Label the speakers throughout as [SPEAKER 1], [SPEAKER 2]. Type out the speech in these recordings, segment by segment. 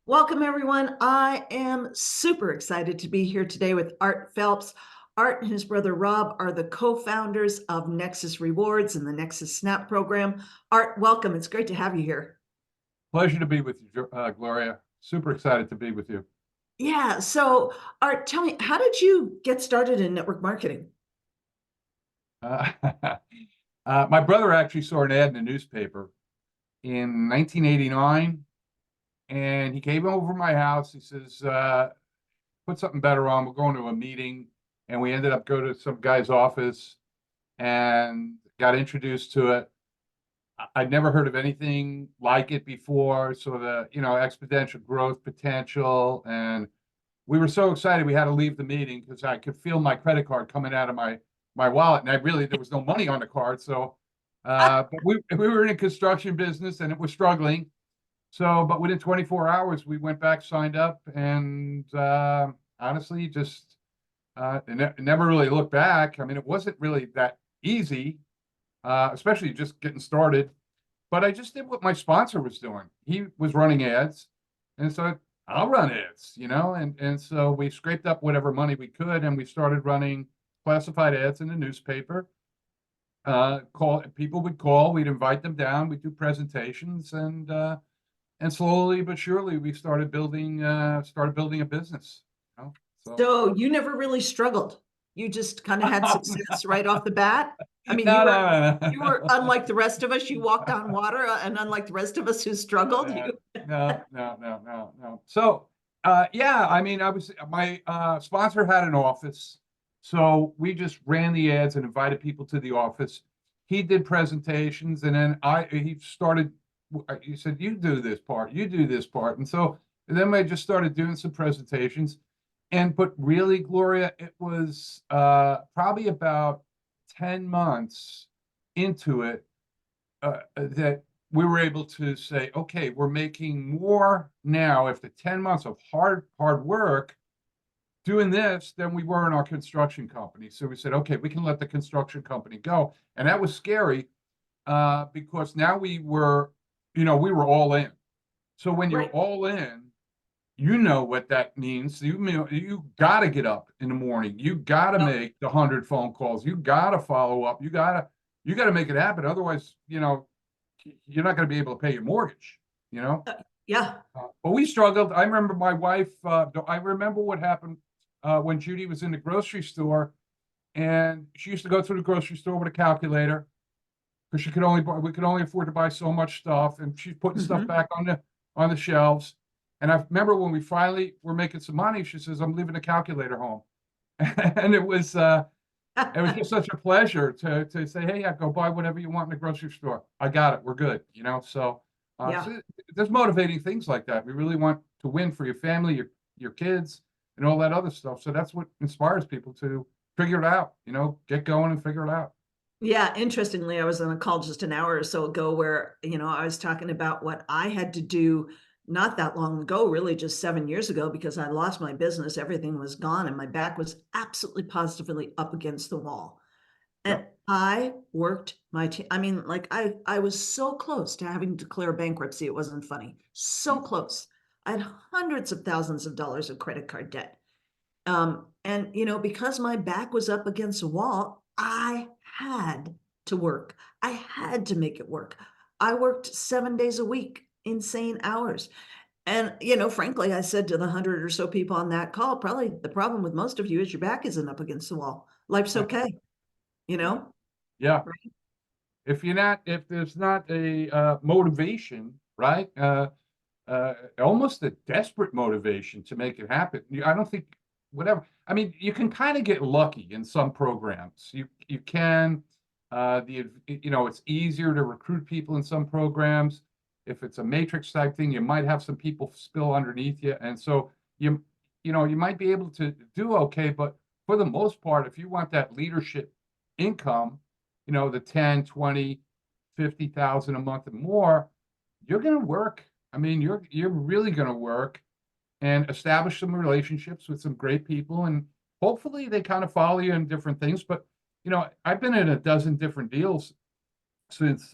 [SPEAKER 1] Welcome, everyone. I am super excited to be here today with Art Phelps. Art and his brother Rob are the co-founders of Nexus Rewards and the Nexus Snap program. Art, welcome. It's great to have you here.
[SPEAKER 2] Pleasure to be with you, Gloria. Super excited to be with you.
[SPEAKER 1] Yeah. So, Art, tell me, how did you get started in network marketing?
[SPEAKER 2] Uh, my brother actually saw an ad in the newspaper in 1989, and he came over to my house. He says, put something better on. We're going to a meeting. And we ended up going to some guy's office and got introduced to it. I'd never heard of anything like it before. So exponential growth potential. And we were so excited we had to leave the meeting because I could feel my credit card coming out of my wallet, and there was no money on the card. So, but we were in a construction business and it was struggling. So, but within 24 hours, we went back, signed up, and honestly, just never really looked back. I mean, it wasn't really that easy, especially just getting started. But I just did what my sponsor was doing. He was running ads, and so I'll run ads, and so we scraped up whatever money we could, and we started running classified ads in the newspaper. Call People would call, we'd invite them down, we'd do presentations, and slowly but surely we started building a business. You know? So
[SPEAKER 1] So you never really struggled. You just kind of had success right off the bat. I mean, you
[SPEAKER 2] no,
[SPEAKER 1] were
[SPEAKER 2] no, no,
[SPEAKER 1] you were unlike the rest of us. You walked on water, and unlike the rest of us who struggled,
[SPEAKER 2] no,
[SPEAKER 1] you.
[SPEAKER 2] no. So, yeah, I mean, my sponsor had an office, so we just ran the ads and invited people to the office. He did presentations, and then he started. He said, "You do this part, you do this part," and then I just started doing some presentations. But really, Gloria, it was probably about 10 months into it that we were able to say, okay, we're making more now after 10 months of hard work doing this than we were in our construction company. So we said, okay, we can let the construction company go. And that was scary because now we were all in. So when you're
[SPEAKER 1] Right.
[SPEAKER 2] all in, you know what that means. You got to get up in the morning. You got to
[SPEAKER 1] Well,
[SPEAKER 2] make the 100 phone calls. You got to follow up. You got to make it happen. Otherwise, you're not going to be able to pay your mortgage. You know.
[SPEAKER 1] yeah.
[SPEAKER 2] But we struggled. I remember my wife. I remember what happened when Judy was in the grocery store, and she used to go through the grocery store with a calculator because we could only afford to buy so much stuff, and she's putting stuff
[SPEAKER 1] Mhm.
[SPEAKER 2] back on the shelves. And I remember when we finally were making some money, she says, "I'm leaving the calculator home," and it was just such a pleasure to say, "Hey, yeah, go buy whatever you want in the grocery store. I got it. We're good."
[SPEAKER 1] Yeah.
[SPEAKER 2] So there's motivating things like that. We really want to win for your family, your kids, and all that other stuff. So that's what inspires people to figure it out. Get going and figure it out.
[SPEAKER 1] Yeah, interestingly, I was on a call just an hour or so ago where, I was talking about what I had to do not that long ago, really just 7 years ago, because I lost my business. Everything was gone and my back was absolutely positively up against the wall. And
[SPEAKER 2] Yep.
[SPEAKER 1] I worked I mean, like I was so close to having to declare bankruptcy. It wasn't funny. So
[SPEAKER 2] Mm.
[SPEAKER 1] close. I had hundreds of thousands of dollars of credit card debt. And because my back was up against a wall, I had to work. I had to make it work. I worked 7 days a week, insane hours. And, frankly, I said to the hundred or so people on that call, probably the problem with most of you is your back isn't up against the wall. Life's okay, you
[SPEAKER 2] Yeah.
[SPEAKER 1] know?
[SPEAKER 2] Yeah.
[SPEAKER 1] Right.
[SPEAKER 2] If there's not a motivation, right? Almost a desperate motivation to make it happen. I don't think whatever. I mean, you can kind of get lucky in some programs. You can it's easier to recruit people in some programs. If it's a matrix type thing, you might have some people spill underneath you, and so you might be able to do okay. But for the most part, if you want that leadership income, the 10, 20, 50,000 a month and more, you're going to work. I mean, you're really going to work and establish some relationships with some great people, and hopefully they kind of follow you in different things. But I've been in a dozen different deals since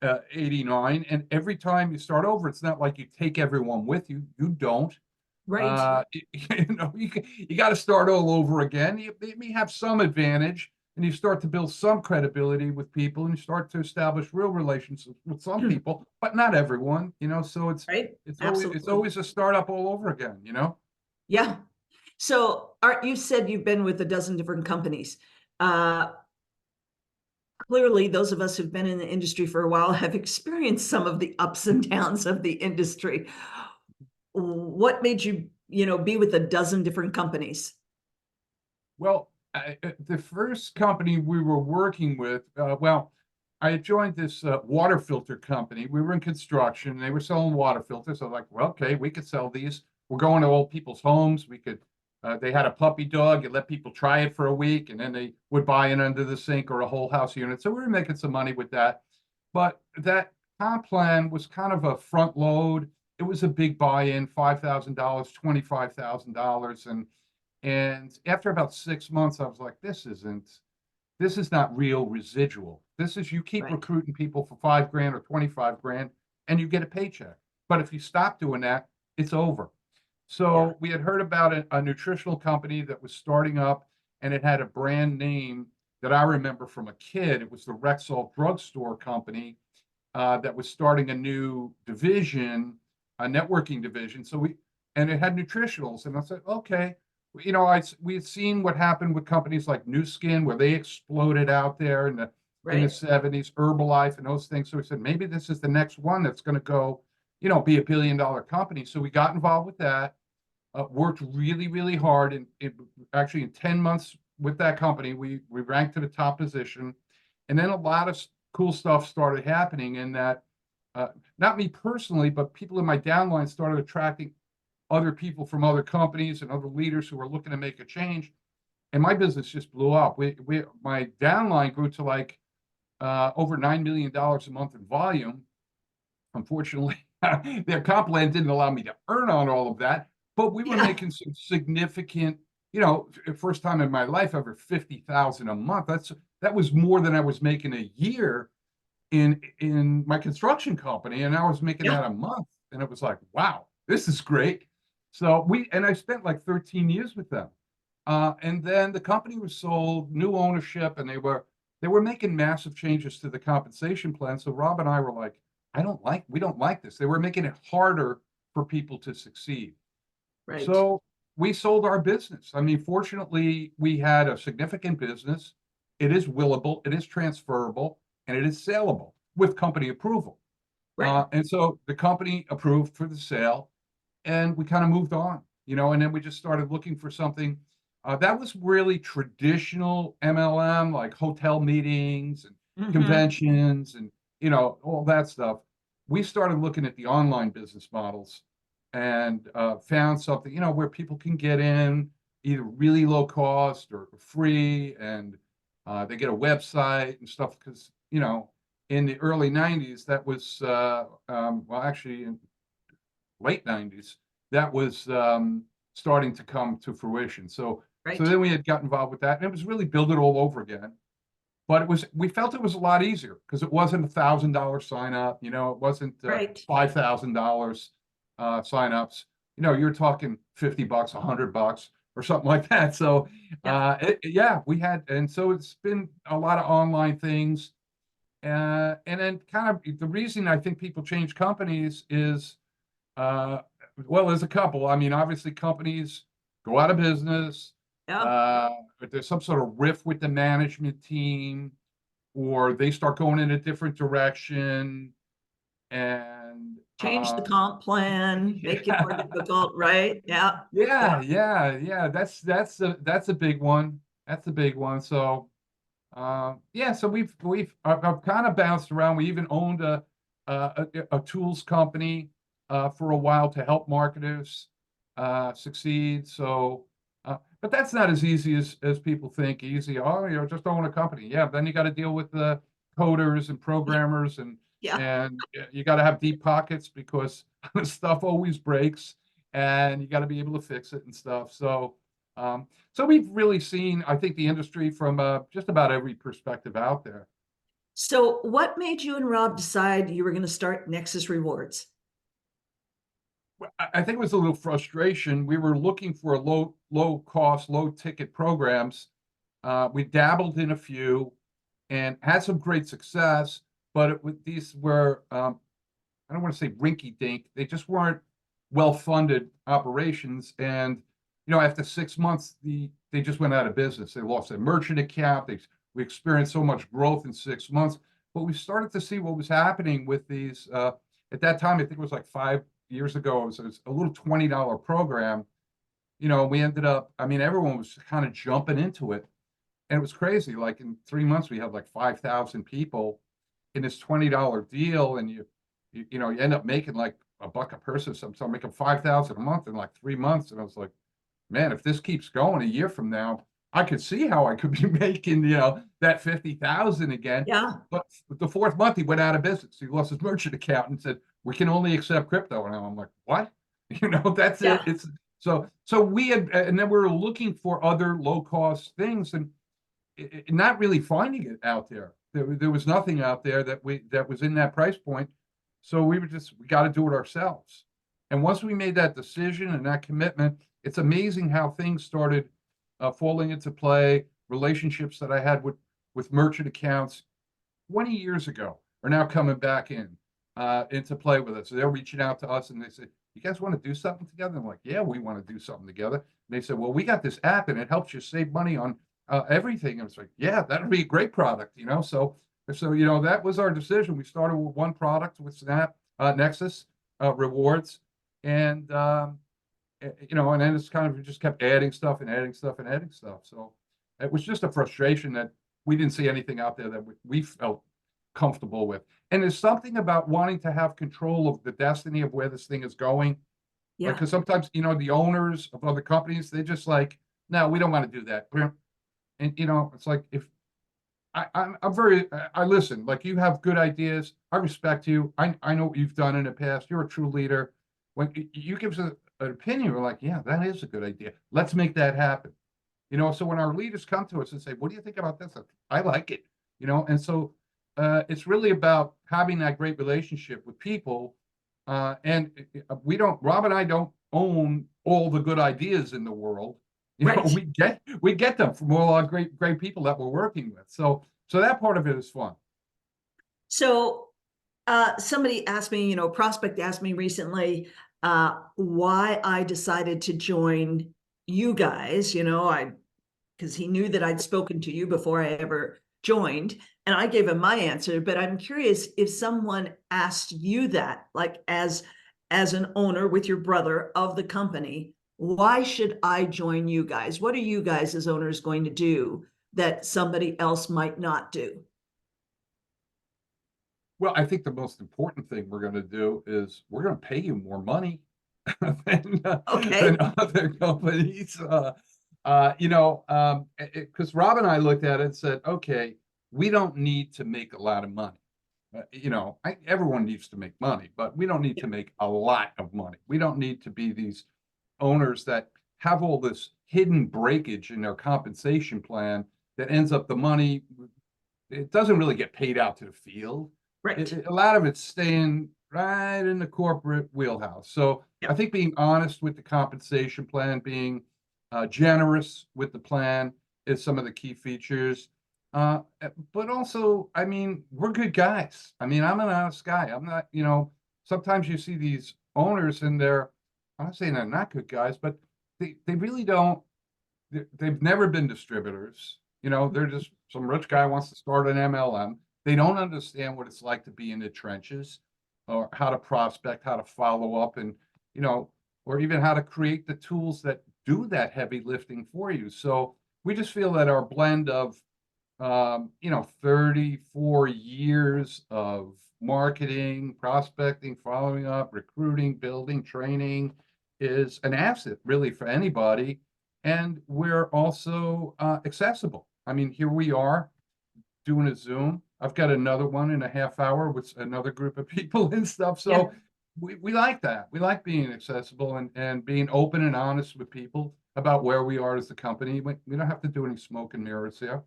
[SPEAKER 2] '89, and every time you start over, it's not like you take everyone with you. You don't.
[SPEAKER 1] Right.
[SPEAKER 2] You got to start all over again. You may have some advantage, and you start to build some credibility with people, and you start to establish real relationships with some people, but not everyone. So
[SPEAKER 1] Right.
[SPEAKER 2] it's
[SPEAKER 1] Absolutely.
[SPEAKER 2] always a startup all over again.
[SPEAKER 1] Yeah. So, Art, you said you've been with a dozen different companies. Uh, Clearly, those of us who've been in the industry for a while have experienced some of the ups and downs of the industry. What made you, be with a dozen different companies?
[SPEAKER 2] Well, the first company we were working with, well, I had joined this water filter company. We were in construction. They were selling water filters. I was like, well, okay, we could sell these. We're going to old people's homes. They had a puppy dog. You let people try it for a week, and then they would buy it under the sink or a whole house unit. So we were making some money with that. But that comp plan was kind of a front load. It was a big buy-in, $5,000, $25,000. And after about 6 months, I was like, this is not real residual. This is you keep
[SPEAKER 1] Right.
[SPEAKER 2] recruiting people for 5 grand or 25 grand and you get a paycheck. But if you stop doing that, it's over.
[SPEAKER 1] Yeah.
[SPEAKER 2] So we had heard about a nutritional company that was starting up, and it had a brand name that I remember from a kid. It was the Rexall drugstore company that was starting a new division, a networking division. And it had nutritionals. And I said, okay, we had seen what happened with companies like New Skin, where they exploded out there in the
[SPEAKER 1] Right.
[SPEAKER 2] '70s, Herbalife and those things. So we said, maybe this is the next one that's going to go, be $1 billion company. So we got involved with that, worked really, really hard. And actually in 10 months with that company, we ranked to the top position. And then a lot of cool stuff started happening in that, uh, not me personally, but people in my downline started attracting other people from other companies and other leaders who were looking to make a change. And my business just blew up. My downline grew to like over $9 million a month in volume. Unfortunately, their comp plan didn't allow me to earn on all of that, but we were
[SPEAKER 1] Yeah.
[SPEAKER 2] making some significant, first time in my life ever 50,000 a month. That was more than I was making a year in my construction company, and I was making
[SPEAKER 1] Yeah.
[SPEAKER 2] that a month, and it was like, wow, this is great. And I spent like 13 years with them, and then the company was sold, new ownership, and they were making massive changes to the compensation plan. So Rob and I were like, we don't like this. They were making it harder for people to succeed.
[SPEAKER 1] Right.
[SPEAKER 2] So we sold our business. I mean, fortunately, we had a significant business. It is willable, it is transferable, and it is saleable with company approval.
[SPEAKER 1] Right.
[SPEAKER 2] And so the company approved for the sale, and we kind of moved on, and then we just started looking for something that was really traditional MLM, like hotel meetings and
[SPEAKER 1] Hmm.
[SPEAKER 2] conventions and, all that stuff. We started looking at the online business models and found something, where people can get in either really low cost or free, and they get a website and stuff because, in the early '90s, that was, well, actually in late '90s, that was starting to come to fruition. So
[SPEAKER 1] Right.
[SPEAKER 2] then we had got involved with that, and it was really build it all over again. But we felt it was a lot easier because it wasn't $1,000 sign up, it wasn't
[SPEAKER 1] Right.
[SPEAKER 2] $5,000 sign-ups. You're talking $50, $100 or something like that. So
[SPEAKER 1] Yeah.
[SPEAKER 2] yeah, and so it's been a lot of online things. And then kind of the reason I think people change companies is, uh, well, there's a couple. I mean, obviously companies go out of business.
[SPEAKER 1] Yeah.
[SPEAKER 2] Uh, if there's some sort of rift with the management team, or they start going in a different direction, and
[SPEAKER 1] Change the comp plan, make it more
[SPEAKER 2] yeah,
[SPEAKER 1] difficult, right? Yeah. Yeah.
[SPEAKER 2] yeah. That's a big one. That's a big one. So yeah, so I've kind of bounced around. We even owned a tools company for a while to help marketers succeed. So, but that's not as easy as people think. Easy, oh, just own a company. Yeah, then you got to deal with the coders and programmers,
[SPEAKER 1] Yeah.
[SPEAKER 2] and you got to have deep pockets because stuff always breaks, and you got to be able to fix it and stuff. So we've really seen, I think, the industry from just about every perspective out there.
[SPEAKER 1] So what made you and Rob decide you were going to start Nexus Rewards?
[SPEAKER 2] I think it was a little frustration. We were looking for a low cost, low ticket programs. We dabbled in a few and had some great success, but these were, I don't want to say rinky dink. They just weren't well funded operations. And, after 6 months, they just went out of business. They lost their merchant account. We experienced so much growth in 6 months, but we started to see what was happening with these. At that time, I think it was like 5 years ago, it was a little $20 program. We ended up, I mean, everyone was kind of jumping into it. And it was crazy. Like in 3 months, we had like 5,000 people in this $20 deal. And you end up making like a buck a person. So I'm making 5,000 a month in like 3 months. And I was like, man, if this keeps going a year from now, I could see how I could be making, that 50,000 again.
[SPEAKER 1] Yeah,
[SPEAKER 2] But the fourth month, he went out of business. He lost his merchant account and said, we can only accept crypto. And I'm like, what? That's it.
[SPEAKER 1] yeah,
[SPEAKER 2] So we had, and then we were looking for other low cost things and not really finding it out there. There was nothing out there that was in that price point. So we got to do it ourselves. And once we made that decision and that commitment, it's amazing how things started falling into play. Relationships that I had with merchant accounts 20 years ago are now coming back into play with us. So they're reaching out to us and they say, you guys want to do something together? I'm like, yeah, we want to do something together. And they said, well, we got this app and it helps you save money on everything. And it's like, yeah, that would be a great product. So that was our decision. We started with one product with Snap, Nexus Rewards, and and then it's kind of, we just kept adding stuff and adding stuff and adding stuff. So it was just a frustration that we didn't see anything out there that we felt comfortable with. And there's something about wanting to have control of the destiny of where this thing is going. Like,
[SPEAKER 1] yeah.
[SPEAKER 2] because sometimes, the owners of other companies, they're just like, no, we don't want to do that. And, it's like, if I listen, like you have good ideas. I respect you. I know what you've done in the past. You're a true leader. When you give us an opinion, we're like, yeah, that is a good idea. Let's make that happen. So when our leaders come to us and say, what do you think about this? I like it, and so it's really about having that great relationship with people. And Rob and I don't own all the good ideas in the world.
[SPEAKER 1] Right.
[SPEAKER 2] We get them from all our great people that we're working with. So that part of it is fun.
[SPEAKER 1] So somebody asked me, prospect asked me recently why I decided to join you guys. Because he knew that I'd spoken to you before I ever joined. And I gave him my answer, but I'm curious if someone asked you that, like as an owner with your brother of the company, why should I join you guys? What are you guys as owners going to do that somebody else might not do?
[SPEAKER 2] Well, I think the most important thing we're going to do is we're going to pay you more money than
[SPEAKER 1] Okay.
[SPEAKER 2] other companies. Because Rob and I looked at it and said, okay, we don't need to make a lot of money. Everyone needs to make money, but we don't need to make a lot of money. We don't need to be these owners that have all this hidden breakage in their compensation plan that ends up the money, it doesn't really get paid out to the field.
[SPEAKER 1] Right.
[SPEAKER 2] A lot of it's staying right in the corporate wheelhouse. So I
[SPEAKER 1] Yeah.
[SPEAKER 2] think being honest with the compensation plan, being generous with the plan is some of the key features. But also, I mean, we're good guys. I mean, I'm an honest guy. I'm not, sometimes you see these owners and I'm not saying they're not good guys, but they really don't, they've never been distributors. They're just some rich guy wants to start an MLM. They don't understand what it's like to be in the trenches or how to prospect, how to follow up, and, or even how to create the tools that do that heavy lifting for you. So we just feel that our blend of 34 years of marketing, prospecting, following up, recruiting, building, training is an asset really for anybody. And we're also accessible. I mean, here we are doing a Zoom. I've got another one in a half hour with another group of people and stuff.
[SPEAKER 1] Yeah.
[SPEAKER 2] So we like that. We like being accessible and being open and honest with people about where we are as a company. We don't have to do any smoke and mirrors here,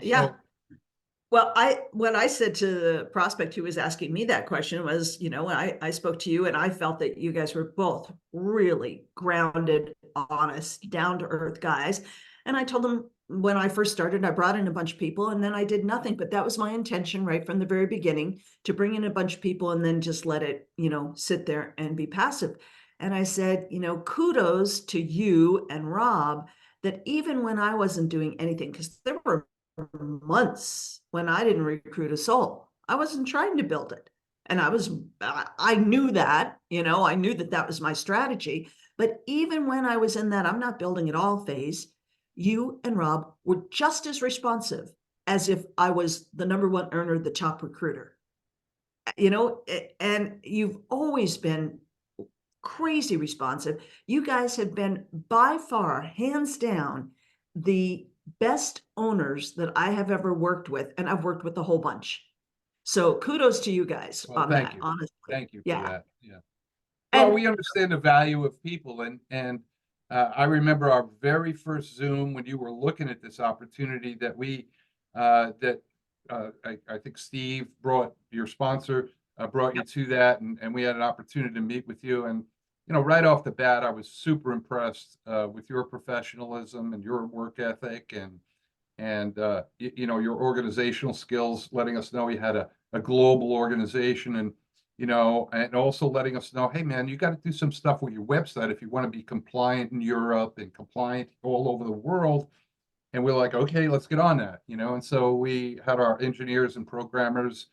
[SPEAKER 1] Yeah.
[SPEAKER 2] so
[SPEAKER 1] Well, what I said to the prospect who was asking me that question was, when I spoke to you and I felt that you guys were both really grounded, honest, down to earth guys. And I told them when I first started, I brought in a bunch of people and then I did nothing. But that was my intention right from the very beginning, to bring in a bunch of people and then just let it, sit there and be passive. And I said, kudos to you and Rob, that even when I wasn't doing anything, because there were months when I didn't recruit a soul. I wasn't trying to build it. And I knew that, I knew that that was my strategy. But even when I was in that I'm not building it all phase, you and Rob were just as responsive as if I was the number one earner, the top recruiter. And you've always been crazy responsive. You guys have been by far, hands down, the best owners that I have ever worked with, and I've worked with a whole bunch. So kudos to you guys
[SPEAKER 2] Well,
[SPEAKER 1] on
[SPEAKER 2] thank
[SPEAKER 1] that,
[SPEAKER 2] you.
[SPEAKER 1] honestly.
[SPEAKER 2] Thank you for
[SPEAKER 1] Yeah.
[SPEAKER 2] that. Yeah. Well,
[SPEAKER 1] And
[SPEAKER 2] we understand the value of people, and I remember our very first Zoom when you were looking at this opportunity that I think Steve brought your sponsor brought you to that, and we had an opportunity to meet with you, and right off the bat, I was super impressed with your professionalism and your work ethic, and your organizational skills, letting us know you had a global organization, and also letting us know, hey man, you got to do some stuff with your website if you want to be compliant in Europe and compliant all over the world. And we're like, okay, let's get on that, and so we had our engineers and programmers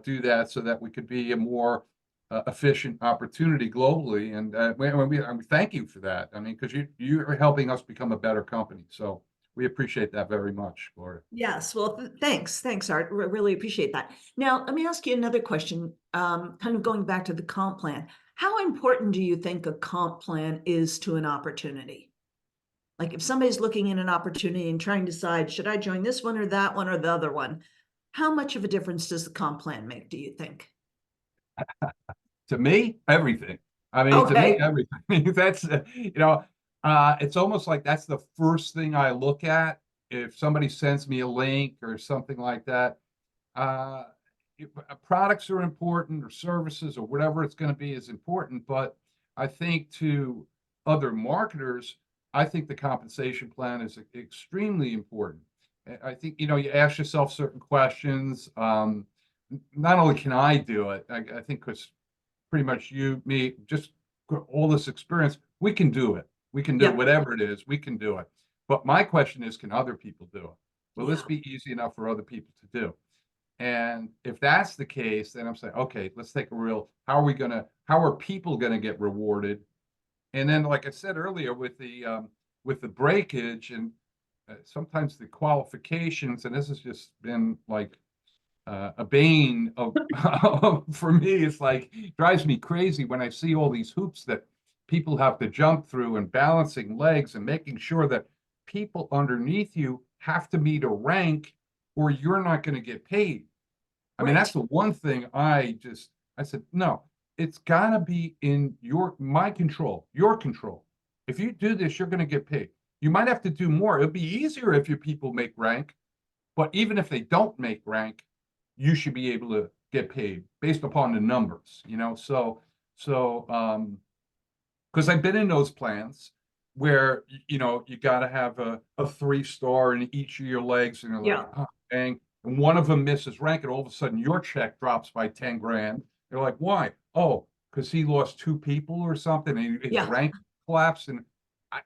[SPEAKER 2] do that so that we could be a more efficient opportunity globally. And we thank you for that. I mean, because you're helping us become a better company. So we appreciate that very much, Gloria.
[SPEAKER 1] yes, well, thanks, Art. Really appreciate that. Now, let me ask you another question, kind of going back to the comp plan. How important do you think a comp plan is to an opportunity? Like if somebody's looking in an opportunity and trying to decide, should I join this one or that one or the other one? How much of a difference does the comp plan make, do you think?
[SPEAKER 2] To me, everything. I mean, to me,
[SPEAKER 1] Okay.
[SPEAKER 2] everything. That's it's almost like that's the first thing I look at if somebody sends me a link or something like that. Uh, Products are important, or services, or whatever it's going to be is important. But I think to other marketers, I think the compensation plan is extremely important. I think you ask yourself certain questions. Not only can I do it, I think because pretty much you, me, just all this experience, we can do it. We can do
[SPEAKER 1] Yep.
[SPEAKER 2] whatever it is, we can do it. But my question is, can other people do it? Will this
[SPEAKER 1] Yeah.
[SPEAKER 2] be easy enough for other people to do? And if that's the case, then I'm saying, okay, let's take a real, how are people gonna get rewarded? And then, like I said earlier, with the breakage and sometimes the qualifications, and this has just been like a bane of for me. It's like drives me crazy when I see all these hoops that people have to jump through and balancing legs and making sure that people underneath you have to meet a rank or you're not going to get paid. I mean, that's
[SPEAKER 1] Right.
[SPEAKER 2] the one thing I said, no, it's got to be in my control, your control. If you do this, you're going to get paid. You might have to do more. It'll be easier if your people make rank, but even if they don't make rank, you should be able to get paid based upon the numbers, because I've been in those plans where you got to have a 3-star in each of your legs, and you're like,
[SPEAKER 1] Yeah.
[SPEAKER 2] oh, dang, and one of them misses rank, and all of a sudden your check drops by 10 grand. You're like, why? Oh, because he lost 2 people or something, and his
[SPEAKER 1] Yeah.
[SPEAKER 2] rank collapsed, and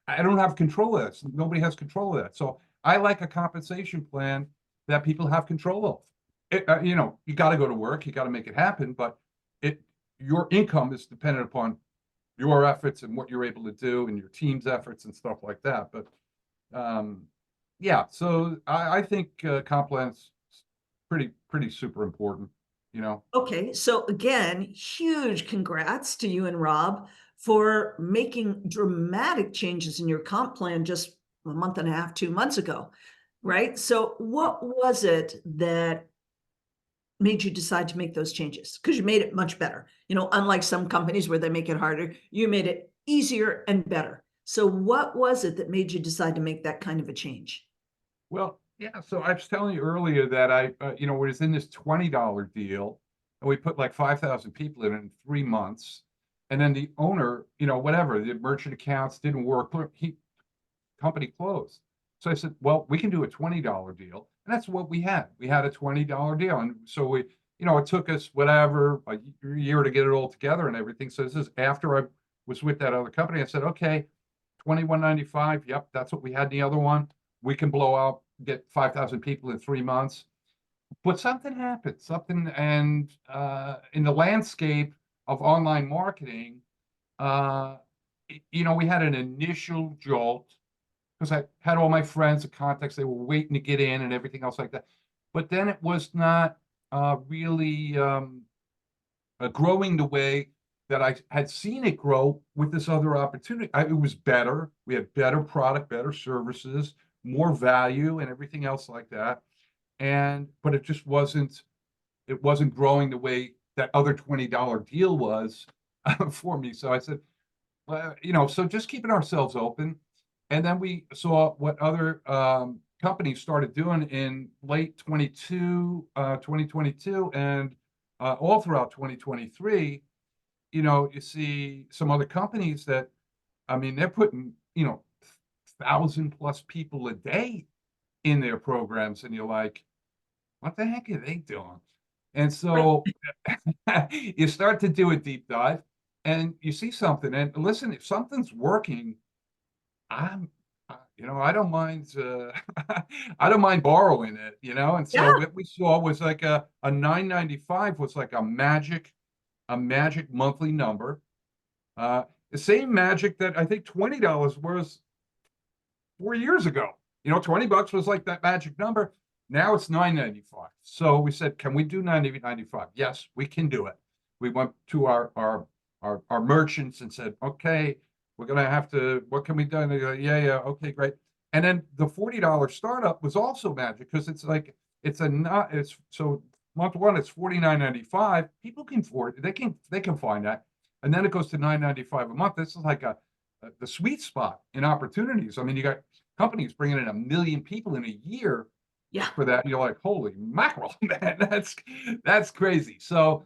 [SPEAKER 2] I don't have control of that. Nobody has control of that. So I like a compensation plan that people have control of. You got to go to work, you got to make it happen, but it your income is dependent upon your efforts and what you're able to do and your team's efforts and stuff like that. But yeah, so I think comp plan's pretty super important.
[SPEAKER 1] Okay. So again, huge congrats to you and Rob for making dramatic changes in your comp plan just a month and a half, 2 months ago. Right. So what was it that made you decide to make those changes? Because you made it much better. Unlike some companies where they make it harder, you made it easier and better. So what was it that made you decide to make that kind of a change?
[SPEAKER 2] Well, Yeah, so I was telling you earlier that I, was in this $20 deal, and we put like 5,000 people in 3 months. And then the owner, whatever, the merchant accounts didn't work. Company closed. So I said, well, we can do a $20 deal. And that's what we had. We had a $20 deal. And so it took us whatever, a year to get it all together and everything. So this is after I was with that other company. I said, okay, 21.95. Yep, that's what we had in the other one. We can blow out, get 5,000 people in 3 months. But something happened, and in the landscape of online marketing, uh, we had an initial jolt because I had all my friends, the contacts, they were waiting to get in and everything else like that. But then it was not really growing the way that I had seen it grow with this other opportunity. It was better. We had better product, better services, more value, and everything else like that. But it just wasn't growing the way that other $20 deal was for me. So I said, well, so just keeping ourselves open. And then we saw what other companies started doing in late 2022, and all throughout 2023. You see some other companies that, I mean, they're putting, 1,000+ people a day in their programs, and you're like, what the heck are they doing? And
[SPEAKER 1] Right.
[SPEAKER 2] so you start to do a deep dive, and you see something. And listen, if something's working, I'm, I don't mind, I don't mind borrowing it, And so
[SPEAKER 1] Yeah.
[SPEAKER 2] what we saw was like a 9.95 was like a magic monthly number. The same magic that I think $20 was 4 years ago. $20 was like that magic number. Now it's 9.95. So we said, can we do 9.95? Yes, we can do it. We went to our merchants and said, okay, we're gonna have to, what can we do? And they go, yeah, yeah, okay, great. And then the $40 startup was also magic because it's like it's a not it's so month one, it's 49.95. People can afford it, they can find that. And then it goes to 9.95 a month. This is like the sweet spot in opportunities. I mean, you got companies bringing in 1 million people in a year
[SPEAKER 1] Yeah.
[SPEAKER 2] for that. And you're like, holy mackerel, man, that's crazy. So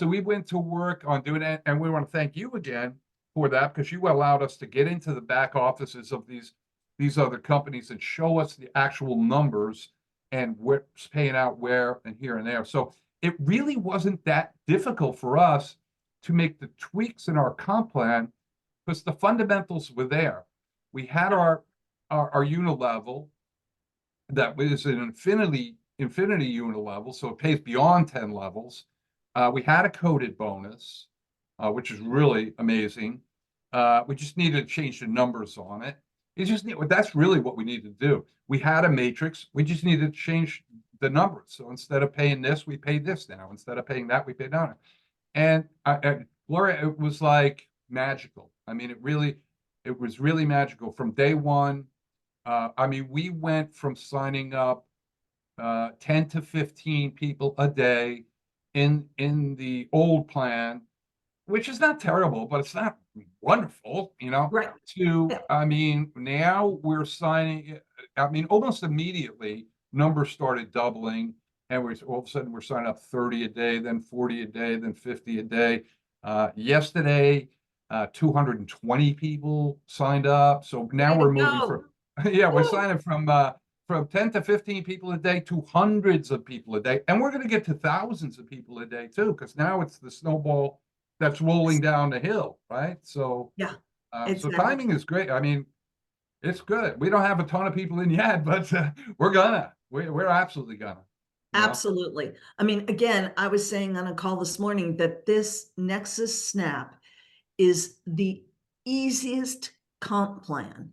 [SPEAKER 2] we went to work on doing it, and we want to thank you again for that because you allowed us to get into the back offices of these other companies and show us the actual numbers and what's paying out where and here and there. So it really wasn't that difficult for us to make the tweaks in our comp plan because the fundamentals were there. We had our unit level that was an infinity unit level, so it pays beyond 10 levels. We had a coded bonus, which is really amazing. We just needed to change the numbers on it. That's really what we need to do. We had a matrix. We just needed to change the numbers. So instead of paying this, we pay this now. Instead of paying that, we pay that. And Gloria, it was like magical. I mean, it was really magical from day one. I mean, we went from signing up 10 to 15 people a day in the old plan, which is not terrible, but it's not wonderful,
[SPEAKER 1] Right.
[SPEAKER 2] to,
[SPEAKER 1] Yeah.
[SPEAKER 2] I mean, now we're signing, I mean, almost immediately, numbers started doubling, and all of a sudden we're signing up 30 a day, then 40 a day, then 50 a day. Yesterday, 220 people signed up. So now
[SPEAKER 1] Way to
[SPEAKER 2] we're moving
[SPEAKER 1] go.
[SPEAKER 2] from, yeah, we're
[SPEAKER 1] Woo.
[SPEAKER 2] signing from 10 to 15 people a day to hundreds of people a day. And we're going to get to thousands of people a day too, because now it's the snowball that's rolling down the hill, right? So,
[SPEAKER 1] Yeah,
[SPEAKER 2] so
[SPEAKER 1] exactly.
[SPEAKER 2] timing is great. I mean, it's good. We don't have a ton of people in yet, but we're absolutely gonna, you know?
[SPEAKER 1] Absolutely. I mean, again, I was saying on a call this morning that this Nexus Snap is the easiest comp plan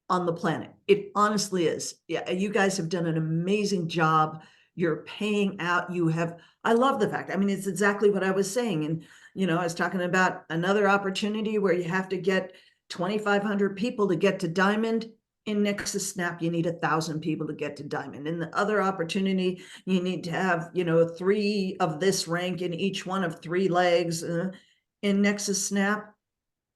[SPEAKER 1] on the planet. It honestly is. Yeah, you guys have done an amazing job. You're paying out. I love the fact. I mean, it's exactly what I was saying. And, I was talking about another opportunity where you have to get 2,500 people to get to Diamond. In Nexus Snap, you need 1,000 people to get to Diamond. In the other opportunity, you need to have, 3 of this rank in each one of 3 legs. In Nexus Snap,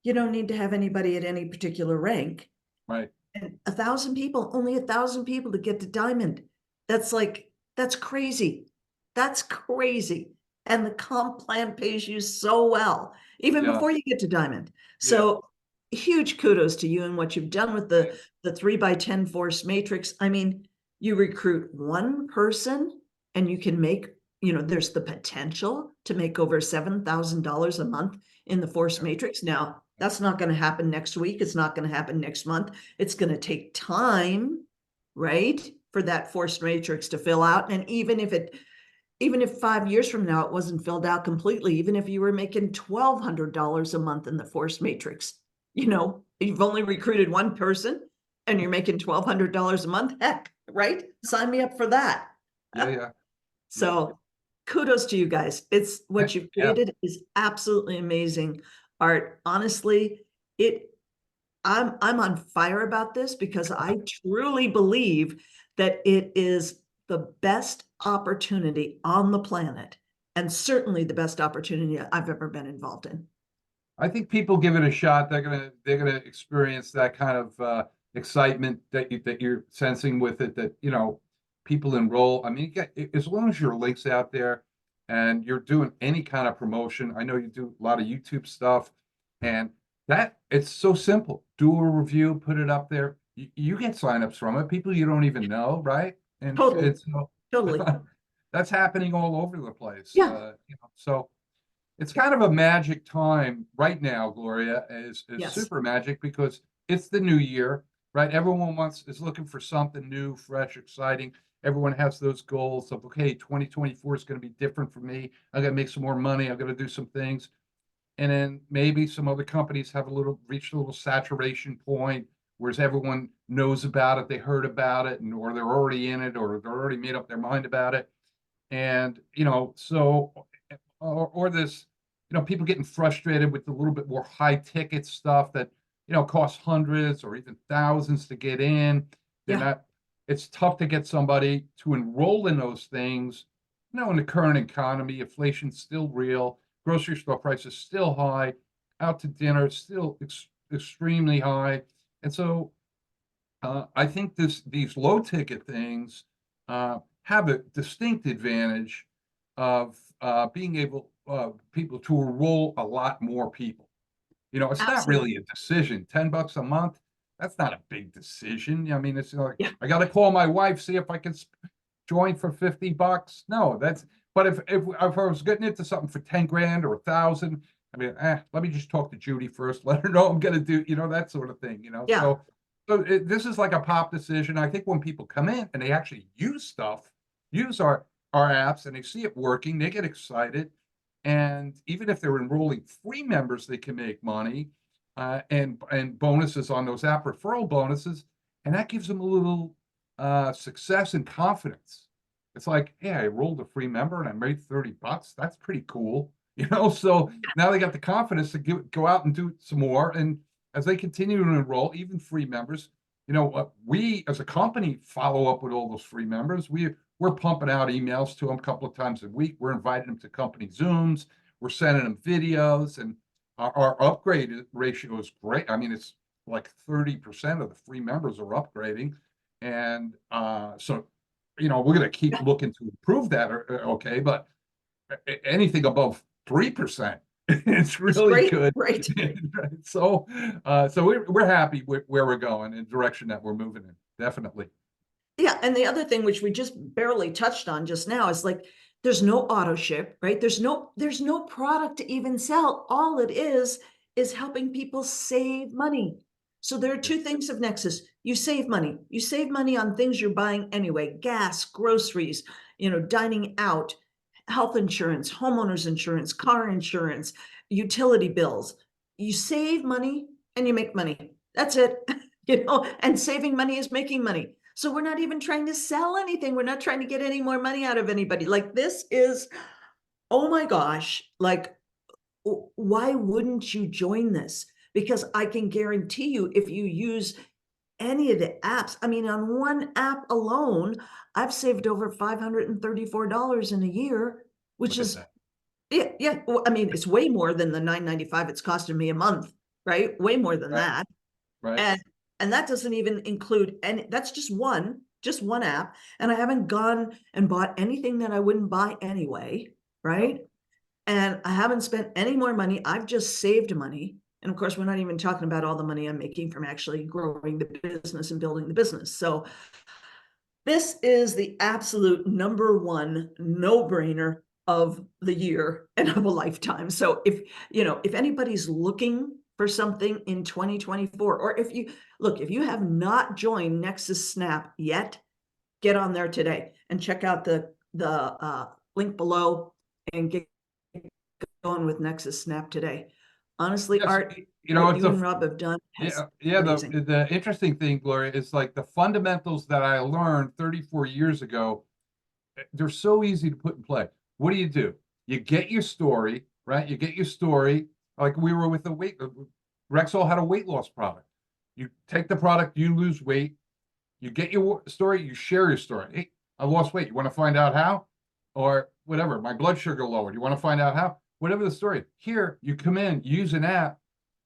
[SPEAKER 1] you don't need to have anybody at any particular rank.
[SPEAKER 2] Right.
[SPEAKER 1] And 1,000 people, only 1,000 people to get to diamond. That's like, that's crazy. That's crazy. And the comp plan pays you so well, even
[SPEAKER 2] Yeah,
[SPEAKER 1] before you get to diamond.
[SPEAKER 2] yeah,
[SPEAKER 1] So huge kudos to you and what you've done with the 3x10 force matrix. I mean, you recruit one person and you can make, there's the potential to make over $7,000 a month in the force
[SPEAKER 2] yeah,
[SPEAKER 1] matrix. Now, that's not going to happen next week. It's not going to happen next month. It's going to take time, right, for that force matrix to fill out. And even if 5 years from now it wasn't filled out completely, even if you were making $1,200 a month in the force matrix, you've only recruited one person and you're making $1,200 a month. Heck, right? Sign me up for that.
[SPEAKER 2] yeah, yeah, yeah,
[SPEAKER 1] So kudos to you guys. It's what you've
[SPEAKER 2] yeah.
[SPEAKER 1] created is absolutely amazing. Art, honestly, it I'm on fire about this because I truly believe that it is the best opportunity on the planet and certainly the best opportunity I've ever been involved in.
[SPEAKER 2] I think people give it a shot. They're gonna experience that kind of excitement that you're sensing with it. That people enroll. I mean, as long as your link's out there and you're doing any kind of promotion. I know you do a lot of YouTube stuff, and that it's so simple. Do a review, put it up there. You get signups from it. People you don't even know, right? And
[SPEAKER 1] Totally,
[SPEAKER 2] it's
[SPEAKER 1] totally.
[SPEAKER 2] that's happening all over the place.
[SPEAKER 1] Yeah,
[SPEAKER 2] So it's kind of a magic time right now, Gloria, is
[SPEAKER 1] yes.
[SPEAKER 2] super magic because it's the new year, right? Everyone is looking for something new, fresh, exciting. Everyone has those goals of, okay, 2024 is going to be different for me. I got to make some more money. I'm going to do some things. And then maybe some other companies have reached a little saturation point, whereas everyone knows about it, they heard about it, or they're already in it, or they're already made up their mind about it. And, or this, people getting frustrated with a little bit more high ticket stuff that, costs hundreds or even thousands to get in. They're
[SPEAKER 1] Yeah,
[SPEAKER 2] not, it's tough to get somebody to enroll in those things. In the current economy, inflation's still real, grocery store prices still high, out to dinner still extremely high. And so I think these low ticket things have a distinct advantage of being able people to enroll a lot more people. It's not really
[SPEAKER 1] absolutely.
[SPEAKER 2] a decision. $10 a month, that's not a big decision. I mean, it's like
[SPEAKER 1] Yeah,
[SPEAKER 2] I got to call my wife, see if I can join for $50. No, that's but if I was getting into something for 10 grand or 1,000, I mean, let me just talk to Judy first, let her know I'm gonna do, that sort of thing.
[SPEAKER 1] yeah.
[SPEAKER 2] This is like a pop decision. I think when people come in and they actually use our apps and they see it working, they get excited. And even if they're enrolling free members, they can make money and bonuses on those app referral bonuses, and that gives them a little success and confidence. It's like, yeah, I rolled a free member and I made $30. That's pretty cool. So now they got the confidence to go out and do some more. And as they continue to enroll, even free members, we as a company follow up with all those free members. We're pumping out emails to them a couple of times a week. We're inviting them to company Zooms. We're sending them videos, and our upgrade ratio is great. I mean, it's like 30% of the free members are upgrading. And so, we're going to keep looking to improve that, okay, but anything above 3%, it's
[SPEAKER 1] It's
[SPEAKER 2] really
[SPEAKER 1] great,
[SPEAKER 2] good.
[SPEAKER 1] right?
[SPEAKER 2] So we're happy with where we're going and direction that we're moving in, definitely.
[SPEAKER 1] Yeah, and the other thing which we just barely touched on just now is like there's no auto ship, right? There's no product to even sell. All it is helping people save money. So there are
[SPEAKER 2] Yeah,
[SPEAKER 1] two things of Nexus. You save money. You save money on things you're buying anyway, gas, groceries, dining out, health insurance, homeowners insurance, car insurance, utility bills. You save money and you make money. That's it. And saving money is making money. So we're not even trying to sell anything. We're not trying to get any more money out of anybody. Like this is, oh my gosh, like why wouldn't you join this? Because I can guarantee you if you use any of the apps, I mean, on one app alone, I've saved over $534 in a year, which
[SPEAKER 2] look at
[SPEAKER 1] is,
[SPEAKER 2] that.
[SPEAKER 1] yeah, yeah. Well, I mean, it's way more than the $9.95 it's costing me a month, right? Way more than
[SPEAKER 2] Right,
[SPEAKER 1] that.
[SPEAKER 2] right.
[SPEAKER 1] And And that doesn't even include any, that's just one app. And I haven't gone and bought anything that I wouldn't buy anyway, right? And I haven't spent any more money. I've just saved money. And of course, we're not even talking about all the money I'm making from actually growing the business and building the business. So this is the absolute number one no-brainer of the year and of a lifetime. So if anybody's looking for something in 2024, or if you have not joined Nexus Snap yet, get on there today and check out the link below and get going with Nexus Snap today. Honestly,
[SPEAKER 2] Yes,
[SPEAKER 1] Art, what
[SPEAKER 2] it's
[SPEAKER 1] you and Rob have done has
[SPEAKER 2] yeah.
[SPEAKER 1] amazing.
[SPEAKER 2] The interesting thing, Gloria, is like the fundamentals that I learned 34 years ago. They're so easy to put in play. What do? You get your story, right? You get your story. Like we were with the Rexall had a weight loss product. You take the product, you lose weight. You get your story, you share your story. Hey, I lost weight. You want to find out how? Or whatever, my blood sugar lowered. You want to find out how? Whatever the story. Here, you come in, use an app,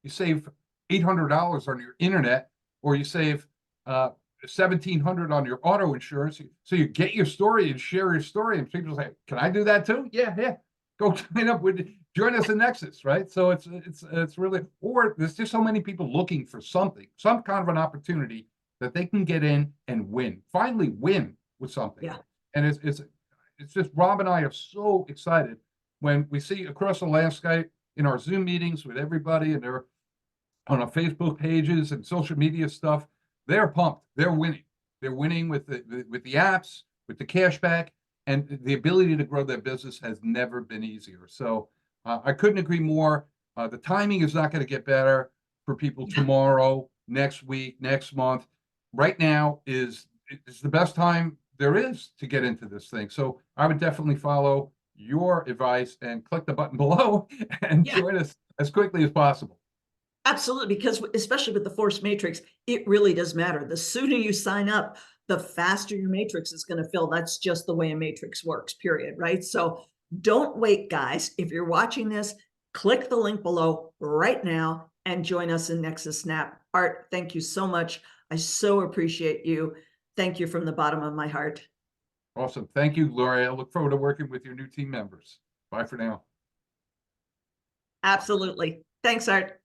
[SPEAKER 2] you save $800 on your internet, or you save $1,700 on your auto insurance. So you get your story and share your story, and people say, "Can I do that too?" Yeah, yeah. Go sign up with, join us in Nexus, right? So it's really, or there's just so many people looking for something, some kind of an opportunity that they can get in and win. Finally, win with something.
[SPEAKER 1] Yeah.
[SPEAKER 2] And it's just Rob and I are so excited when we see across the landscape in our Zoom meetings with everybody, and they're on our Facebook pages and social media stuff. They're pumped. They're winning. They're winning with the apps, with the cashback, and the ability to grow their business has never been easier. So I couldn't agree more. The timing is not going to get better for people tomorrow, next week, next month. Right now is the best time there is to get into this thing. So I would definitely follow your advice and click the button below and
[SPEAKER 1] Yeah.
[SPEAKER 2] join us as quickly as possible.
[SPEAKER 1] Absolutely, because especially with the force matrix, it really does matter. The sooner you sign up, the faster your matrix is going to fill. That's just the way a matrix works, period, right? So don't wait, guys. If you're watching this, click the link below right now and join us in Nexus Snap. Art, thank you so much. I so appreciate you. Thank you from the bottom of my heart.
[SPEAKER 2] Awesome. Thank you, Gloria. I look forward to working with your new team members. Bye for now.
[SPEAKER 1] Absolutely. Thanks, Art.